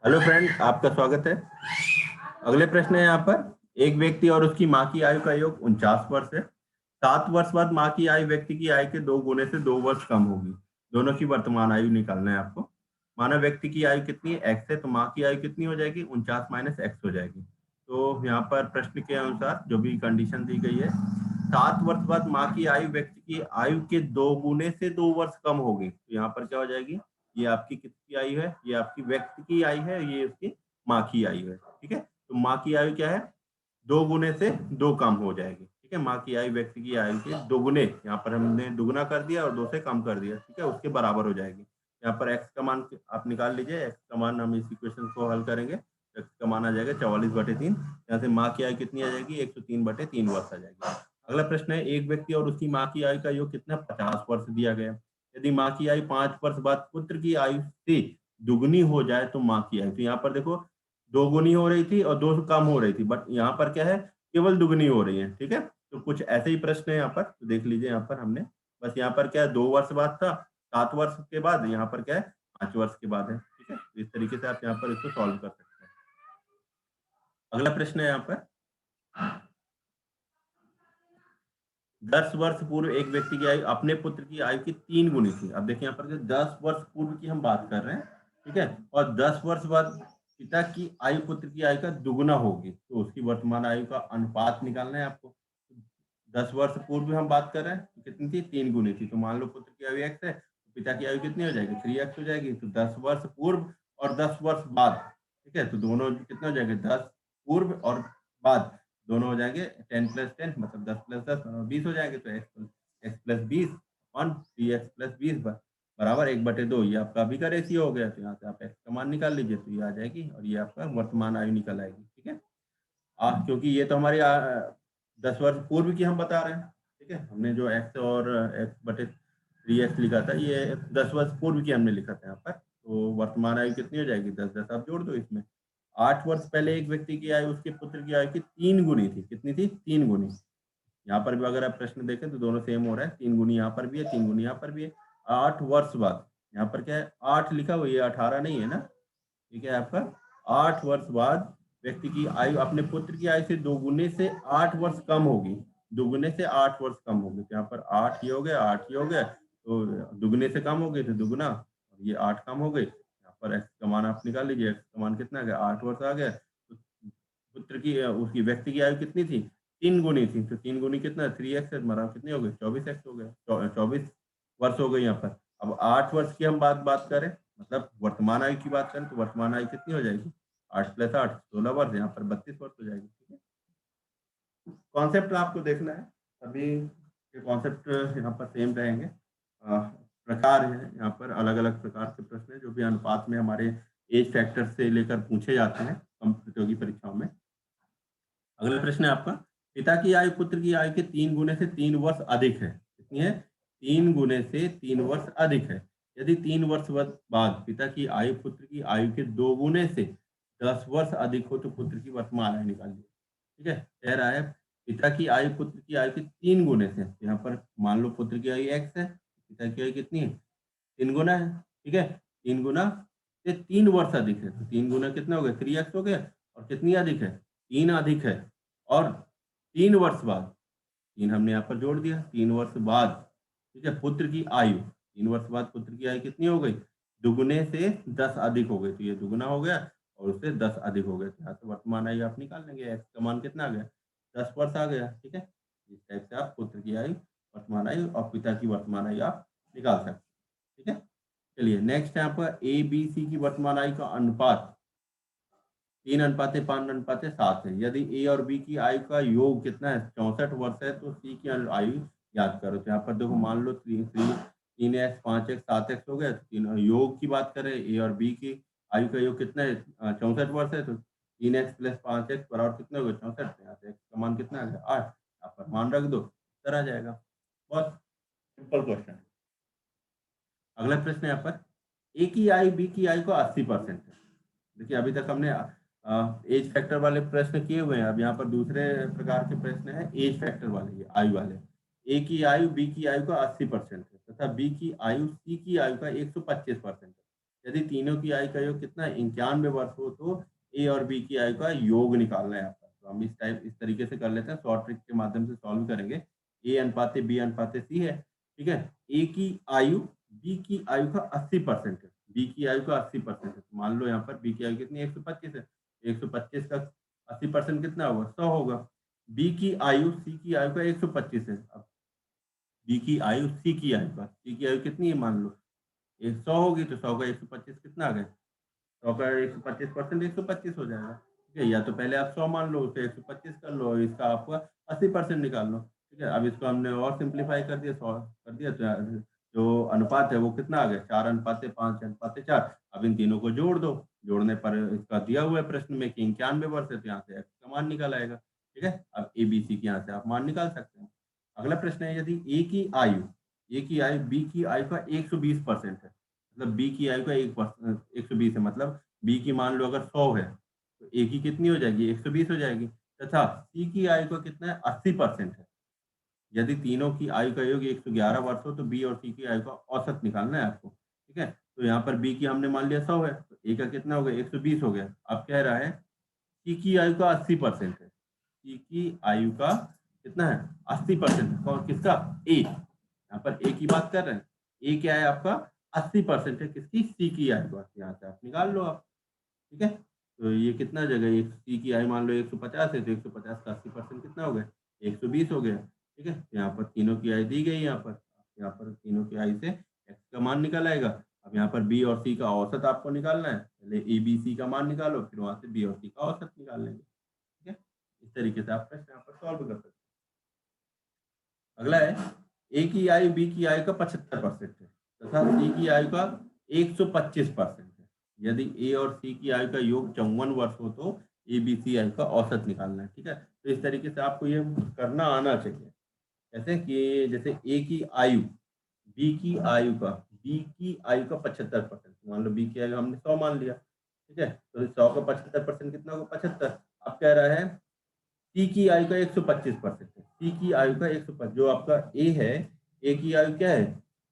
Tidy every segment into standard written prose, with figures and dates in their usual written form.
Hello friend, आपका स्वागत है। अगले प्रश्न है यहाँ पर। एक व्यक्ति और उसकी माँ की आयु का योग 49 वर्ष है। 7 वर्ष बाद माँ की आयु व्यक्ति की आयु के 2 गुने से 2 वर्ष कम होगी। दोनों की वर्तमान आयु निकालना है आपको। माना व्यक्ति की आयु कितनी है, एक्स है, तो माँ की आयु कितनी हो जाएगी, 49 - एक्स हो जाएगी। तो यहाँ पर प्रश्न के अनुसार जो भी कंडीशन दी गई है, 7 वर्ष बाद माँ की आयु व्यक्ति की आयु के 2 गुने से 2 वर्ष कम होगी। तो यहाँ पर क्या हो जाएगी, ये आपकी किसकी आयु है, ये आपकी व्यक्ति की आयु है, ये उसकी माँ की आयु है। ठीक है, तो माँ की आयु क्या है, 2 गुने से 2 कम हो जाएगी। ठीक है, माँ की आयु व्यक्ति की आयु के 2 गुने, यहाँ पर हमने दुगुना कर दिया और 2 से कम कर दिया। ठीक है, उसके बराबर हो जाएगी। यहाँ पर एक्स का मान आप निकाल लीजिए। एक्स का मान हम इस इक्वेशन को हल करेंगे। एक्स का मान आ जाएगा 44/3। यहाँ से माँ की आयु कितनी आ जाएगी, 103/3 वर्ष आ जाएगी। अगला प्रश्न है, एक व्यक्ति और उसकी माँ की आयु का योग कितना, 50 वर्ष दिया गया। यदि माँ की आयु 5 वर्ष बाद पुत्र की आयु से दुगनी हो जाए तो माँ की आयु, तो यहाँ पर देखो 2 गुनी हो रही थी और 2 से कम हो रही थी, बट यहाँ पर क्या है, केवल दुगनी हो रही है। ठीक है, तो कुछ ऐसे ही प्रश्न है यहाँ पर, तो देख लीजिए। यहाँ पर हमने बस यहाँ पर क्या है, 2 वर्ष बाद था, 7 वर्ष के बाद, यहाँ पर क्या है, 5 वर्ष के बाद है। ठीक है, तो इस तरीके से आप यहाँ पर इसको सॉल्व कर सकते हैं। अगला प्रश्न है यहाँ पर, 10 वर्ष पूर्व एक व्यक्ति की आयु अपने पुत्र की आयु की 3 गुनी थी। अब देखिए यहाँ पर 10 वर्ष पूर्व की हम बात कर रहे हैं। ठीक है, और 10 वर्ष बाद पिता की आयु पुत्र की आयु का दुगुना होगी, तो उसकी वर्तमान आयु का अनुपात निकालना है आपको। 10 वर्ष पूर्व हम बात कर रहे हैं, तो कितनी थी, 3 गुनी थी। तो मान लो पुत्र की आयु एक्स है, तो पिता की आयु कितनी हो जाएगी, 3x हो जाएगी। तो 10 वर्ष पूर्व और 10 वर्ष बाद, ठीक है, तो दोनों कितना हो जाएंगे, 10 पूर्व और बाद दोनों हो जाएंगे 10 + 10, मतलब 10 + 10 20 हो जाएंगे। तो x + 20 और 3x + 20 बराबर 1/2। ये आपका अभी का रेशियो हो गया। तो यहाँ से आप x का मान निकाल लीजिए, तो ये आ जाएगी और ये आपका वर्तमान आयु निकल आएगी। ठीक है, क्योंकि ये तो हमारी 10 वर्ष पूर्व की हम बता रहे हैं। ठीक है, हमने जो x और x/3x लिखा था, ये 10 वर्ष पूर्व की हमने लिखा था यहाँ पर। तो वर्तमान आयु कितनी हो जाएगी, 10 आप जोड़ दो इसमें। 8 वर्ष पहले एक व्यक्ति की आयु उसके पुत्र की आयु की 3 गुनी थी। कितनी थी, 3 गुनी। यहाँ पर भी अगर आप प्रश्न देखें तो दोनों सेम हो रहा है। 3 गुनी यहाँ पर भी है, 3 गुनी यहाँ पर भी है। 8 वर्ष बाद, यहाँ पर क्या है, 8 लिखा हुआ, ये 18 नहीं है ना। ठीक है, आपका 8 वर्ष बाद व्यक्ति की आयु अपने पुत्र की आयु से 2 गुने से 8 वर्ष कम होगी। 2 गुने से 8 वर्ष कम होगी। तो यहाँ पर 8 ये हो गया, 8 ये हो गया, तो दुगुने से कम हो गई तो दुगुना, और ये 8 कम हो गई। यहाँ पर एक्स का मान आप निकाल लीजिए। एक्स का मान कितना आ गया, 8 वर्ष आ गया। तो पुत्र की उसकी व्यक्ति की आयु कितनी थी, 3 गुनी थी। तो 3 गुनी कितना, 3x है, हमारा कितनी हो गई, 24x हो गया। 24 वर्ष हो गई यहाँ पर। अब 8 वर्ष की हम बात करें, मतलब वर्तमान आयु की बात करें, तो वर्तमान आयु कितनी हो जाएगी, 8 + 8 16 वर्ष, यहाँ पर 32 वर्ष हो जाएगी। ठीक है, कॉन्सेप्ट आपको देखना है, सभी के कॉन्सेप्ट यहाँ पर सेम रहेंगे। प्रकार है यहाँ पर, अलग अलग प्रकार के प्रश्न है जो भी अनुपात में हमारे एज फैक्टर से लेकर पूछे जाते हैं कम प्रतियोगी परीक्षाओं में। अगला प्रश्न है आपका, पिता की आयु पुत्र की आयु के 3 गुने से 3 वर्ष अधिक है। कितनी है, 3 गुने से 3 वर्ष अधिक है। यदि 3 वर्ष बाद पिता की आयु पुत्र की आयु के 2 गुने से 10 वर्ष अधिक हो तो पुत्र की वर्तमान आयु निकालिए। ठीक है, कह रहा है पिता की आयु पुत्र की आयु के 3 गुने से। यहाँ पर मान लो पुत्र की आयु x है, पिता की आयु कितनी है, 3 गुना है। ठीक है, 3 गुना से 3 वर्ष अधिक है, तो 3 गुना कितना हो गया, 3x हो गया। और कितनी अधिक है, 3 अधिक है। और 3 वर्ष बाद, 3 हमने यहाँ पर जोड़ दिया, 3 वर्ष बाद, ठीक है, पुत्र की आयु, 3 वर्ष बाद पुत्र की आयु कितनी हो गई, दुगुने से 10 अधिक हो गई। तो ये दुगुना हो गया और उससे 10 अधिक हो गए। तो यहाँ से वर्तमान आयु आप निकाल लेंगे। एक्स का मान कितना आ गया, 10 वर्ष आ गया। ठीक है, इस टाइप से आप पुत्र की आयु, वर्तमान आयु और पिता की वर्तमान आयु आप निकाल सकते हैं। ठीक है, चलिए नेक्स्ट है आपका ए बी सी की वर्तमान आयु का अनुपात 3:5:7 है। यदि ए और बी की आयु का योग कितना है, 64 वर्ष है, तो सी की आयु याद करो। तो यहाँ पर देखो, मान लो 3x 5x 7x हो गया। तो तीनों योग की बात करें, ए और बी की आयु का योग कितना है, 64 वर्ष है। तो 3x + 5x बराबर कितना हो गया, 64। यहाँ से x का मान कितना आ गया, 8। यहाँ पर मान रख दो, उत्तर आ जाएगा। बहुत सिंपल क्वेश्चन है। अगला प्रश्न है यहाँ पर, ए की आयु बी की आयु का 80% है। देखिए अभी तक हमने एज फैक्टर वाले प्रश्न किए हुए हैं। अब यहाँ पर दूसरे प्रकार के प्रश्न है एज फैक्टर वाले, आयु वाले। ए की आयु बी की आयु का 80% है तथा बी की आयु सी की आयु का 125% है। यदि तीनों की आयु का योग कितना 91 वर्ष हो तो ए और बी की आयु का योग निकालना है आपका। तो हम इस तरीके से कर लेते हैं, शॉर्ट ट्रिक के माध्यम से सॉल्व करेंगे। ए अनुपाते बी अनुपाते सी है, ठीक है। ए की आयु बी की आयु का 80% है, बी की आयु का 80% है। तो मान लो यहाँ पर बी की आयु कितनी 125 है, 125 का 80% कितना होगा 100 होगा। बी की आयु सी की आयु का 125 है। अब बी की आयु सी की आयु का, सी की आयु कितनी है मान लो 100 होगी, तो 100 का 125 कितना आ गया, 100 का 125% 125 हो जाएगा, ठीक है। या तो पहले आप 100 मान लो, उसे 125 कर लो, इसका आपका 80% निकाल लो, ठीक है। अब इसको हमने और सिंप्लीफाई कर दिया, 100 कर दिया, तो जो अनुपात है वो कितना आ गया 4:5:4। अब इन तीनों को जोड़ दो, जोड़ने पर इसका दिया हुआ है प्रश्न में कि 91 वर्ष है, तो यहाँ से x का मान निकल आएगा, ठीक है। अब ए बी सी के यहाँ से आप मान निकाल सकते हैं। अगला प्रश्न है, यदि ए की आयु बी की आयु का 120% है, मतलब बी की आयु का 120 है, मतलब बी की मान लो अगर 100 है तो ए की कितनी हो जाएगी 120 हो जाएगी, तथा सी की आयु का कितना है 80% है। यदि तीनों की आयु का योग 111 वर्ष हो तो बी और सी की आयु का औसत निकालना है आपको, ठीक है। तो यहाँ पर बी की हमने मान लिया 100 है, तो ए का कितना हो गया 120 हो गया। अब कह रहा है सी की आयु का 80% है, सी की आयु का कितना है 80%। और किसका ए, यहाँ पर ए की बात कर रहे हैं, ए क्या है आपका 80% है किसकी सी की आयु का, यहाँ से आप निकाल लो आप, ठीक है। तो ये कितना जगह एक सी की आयु मान लो 150 है, तो 150 का 80% कितना हो गया 120 हो गया, ठीक है। तो यहाँ पर तीनों की आयु दी गई, यहाँ पर तीनों की आयु से एक्स का मान निकल आएगा। अब यहाँ पर बी और सी का औसत आपको निकालना है, पहले ए बी सी का मान निकालो, फिर वहां से बी और सी का औसत निकाल लेंगे, ठीक है। इस तरीके से आप प्रश्न यहाँ पर सॉल्व कर सकते हैं। अगला है, ए की आयु बी की आयु का 75% है तथा सी की आयु का 125% है। यदि ए और सी की आयु का योग 54 वर्ष हो तो ए बी सी आयु का औसत निकालना है, ठीक है। तो इस तरीके से आपको ये करना आना चाहिए। जैसे कि जैसे ए की आयु बी की आयु का 75%, मान लो बी की आयु हमने 100 मान लिया, ठीक है। तो 100 का 75% कितना होगा 75। अब कह रहा है सी की आयु का 125% है, सी की आयु का 125, जो आपका ए है, ए की आयु क्या है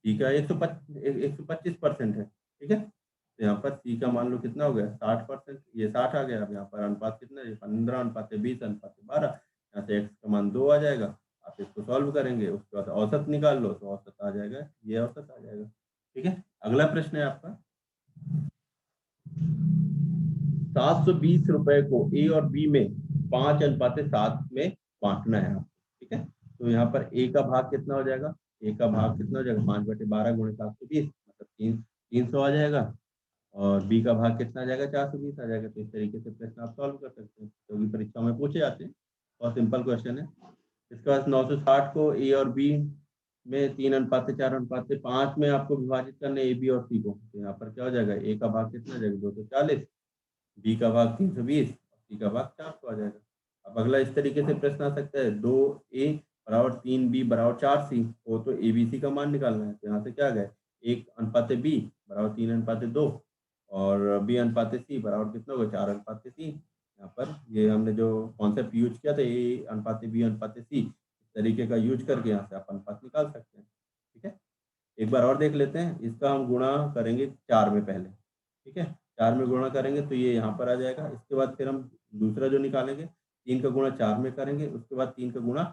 सी का 125% है, ठीक है। तो यहाँ पर सी का मान लो कितना हो गया 60%, ये 60 आ गया। अब यहाँ पर अनुपात कितना है 15:20:12, यहाँ से एक्स का मान 2 आ जाएगा। आप इसको सॉल्व करेंगे, उसके बाद औसत निकाल लो, तो औसत आ जाएगा, ये औसत आ जाएगा, ठीक है। अगला प्रश्न है आपका, 720 रुपए को ए और बी में 5:7 में बांटना है आपको, ठीक है। तो यहाँ पर ए का भाग कितना हो जाएगा, ए का भाग कितना हो जाएगा 5/12 गुणे 720, मतलब 300 आ जाएगा। और बी का भाग कितना आ जाएगा 420 आ जाएगा। तो इस तरीके से प्रश्न आप सॉल्व कर सकते हैं, क्योंकि परीक्षा में पूछे जाते हैं, बहुत सिंपल क्वेश्चन है। इसके बाद 960 को ए और बी में 3:4:5 में आपको विभाजित करना है, ए बी और सी को। तो यहाँ पर क्या हो जाएगा, ए का भाग कितना हो जाएगा 240, बी का भाग 320, सी का भाग 400 आ जाएगा। अब अगला इस तरीके से प्रश्न आ सकता है, 2a बराबर 3b बराबर 4c हो तो ए बी सी का मान निकालना है। तो यहाँ से क्या आ गया 1:b बराबर 3:2 और b अनुपात सी बराबर कितना होगा 4:3। यहाँ पर ये हमने जो कॉन्सेप्ट यूज किया था ए अनुपात बी अनुपात सी, इस तरीके का यूज करके यहाँ से आप अनुपात निकाल सकते हैं, ठीक है। एक बार और देख लेते हैं, इसका हम गुणा करेंगे 4 में पहले, ठीक है। 4 में गुणा करेंगे तो ये यहाँ पर आ जाएगा। इसके बाद फिर हम दूसरा जो निकालेंगे 3 का गुणा 4 में करेंगे, उसके बाद 3 का गुणा,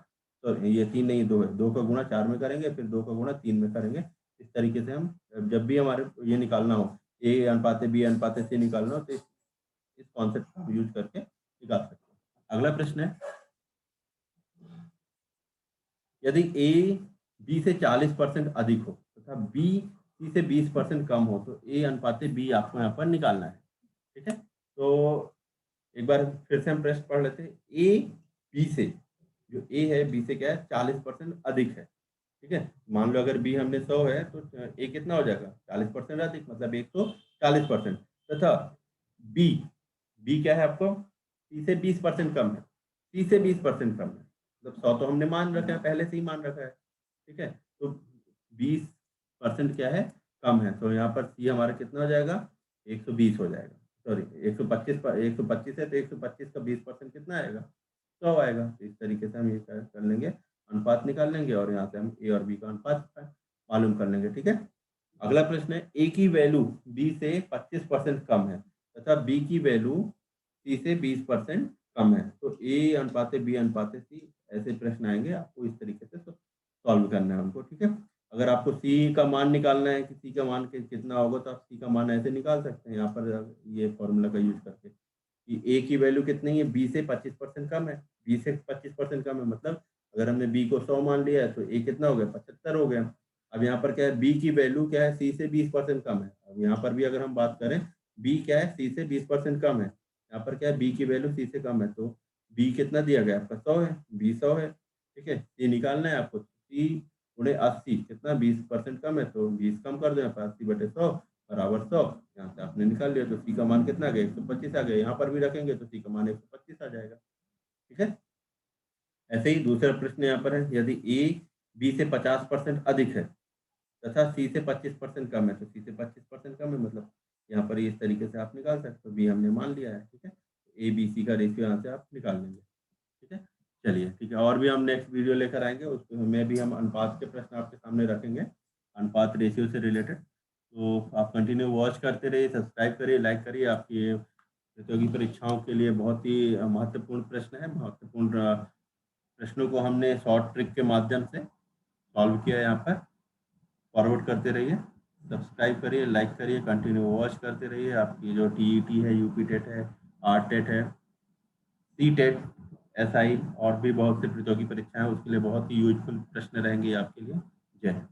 सॉरी ये 3 नहीं 2 है, 2 का गुणा 4 में करेंगे, फिर 2 का गुणा 3 में करेंगे। इस तरीके से हम जब भी हमारे ये निकालना हो ए अनुपात बी अनुपात सी निकालना हो, तो इस कॉन्सेप्ट का यूज करके निकाल सकते हैं। अगला प्रश्न है, यदि ए बी से 40% अधिक हो तथा बी सी से 20% कम हो तो ए अनुपात बी आपको यहाँ पर निकालना है, ठीक है। तो एक बार फिर से हम प्रश्न पढ़ लेते हैं, ए बी से, जो ए है बी से क्या है 40% अधिक है, ठीक है। मान लो अगर बी हमने 100 है तो ए कितना हो जाएगा 40% अधिक, मतलब 140%, तथा बी बी क्या है आपको सी से 20% कम है, सी से 20% कम है, मतलब 100 तो हमने मान रखा है, पहले से ही मान रखा है, ठीक है। तो 20% क्या है कम है, तो यहाँ पर सी हमारा कितना हो जाएगा 120 हो जाएगा, सॉरी 125 पर 125 है तो 125 का 20% कितना आएगा 100 आएगा। तो इस तरीके से हम ये कर लेंगे, अनुपात निकाल लेंगे और यहाँ से हम ए और बी का अनुपात मालूम कर लेंगे, ठीक है। अगला प्रश्न है, ए की वैल्यू बी से 25% कम है तथा बी की वैल्यू सी से 20% कम है, तो ए अनुपाते बी अनुपाते सी, ऐसे प्रश्न आएंगे, आपको इस तरीके से सॉल्व करना है उनको। ठीक है, अगर आपको सी का मान निकालना है कि सी का मान कितना होगा, तो आप सी का मान ऐसे निकाल सकते हैं यहाँ पर ये फॉर्मूला का यूज करके कि ए की वैल्यू कितनी है, बी से 25% कम है। बी से 25% कम है मतलब अगर हमने बी को 100 मान लिया है तो ए कितना हो गया, 75 हो गया। अब यहाँ पर क्या है, बी की वैल्यू क्या है, सी से 20% कम है। अब यहाँ पर भी अगर हम बात करें, बी क्या है, सी से 20% कम है। यहाँ पर क्या है, बी की वैल्यू सी से कम है, तो बी कितना दिया गया आपका, 100 है, बी 100 है। ठीक है, सी निकालना है आपको, सी गुणे 80 कितना, 20% कम है, तो 20 कम कर दो यहाँ पर, 80/100 बराबर 100। यहाँ से आपने निकाल लिया, तो सी का मान कितना आ गया, 125 आ गया। यहाँ पर भी रखेंगे तो सी का मान 125 आ जाएगा। ठीक है, ऐसे ही दूसरा प्रश्न यहाँ पर है, यदि ए बी से 50% अधिक है तथा सी से 25% कम है, तो सी से 25% कम है मतलब यहाँ पर इस तरीके से आप निकाल सकते हो, बी हमने मान लिया है। ठीक है, ए बी सी का रेशियो यहाँ से आप निकाल लेंगे। ठीक है, चलिए ठीक है, और भी हम नेक्स्ट वीडियो लेकर आएंगे, उसमें भी हम अनुपात के प्रश्न आपके सामने रखेंगे, अनुपात रेशियो से रिलेटेड। तो आप कंटिन्यू वॉच करते रहिए, सब्सक्राइब करिए, लाइक करिए। आपकी प्रतियोगी परीक्षाओं के लिए बहुत ही महत्वपूर्ण प्रश्न है, महत्वपूर्ण प्रश्नों को हमने शॉर्ट ट्रिक के माध्यम से सॉल्व किया है। यहाँ पर फॉरवर्ड करते रहिए, सब्सक्राइब करिए, लाइक करिए, कंटिन्यू वॉच करते रहिए। आपकी जो टीईटी है, यूपी टेट है, आर टेट है, सी टेट, एसआई और भी बहुत से प्रतियोगी परीक्षाएं, उसके लिए बहुत ही यूजफुल प्रश्न रहेंगे आपके लिए। जय हिंद।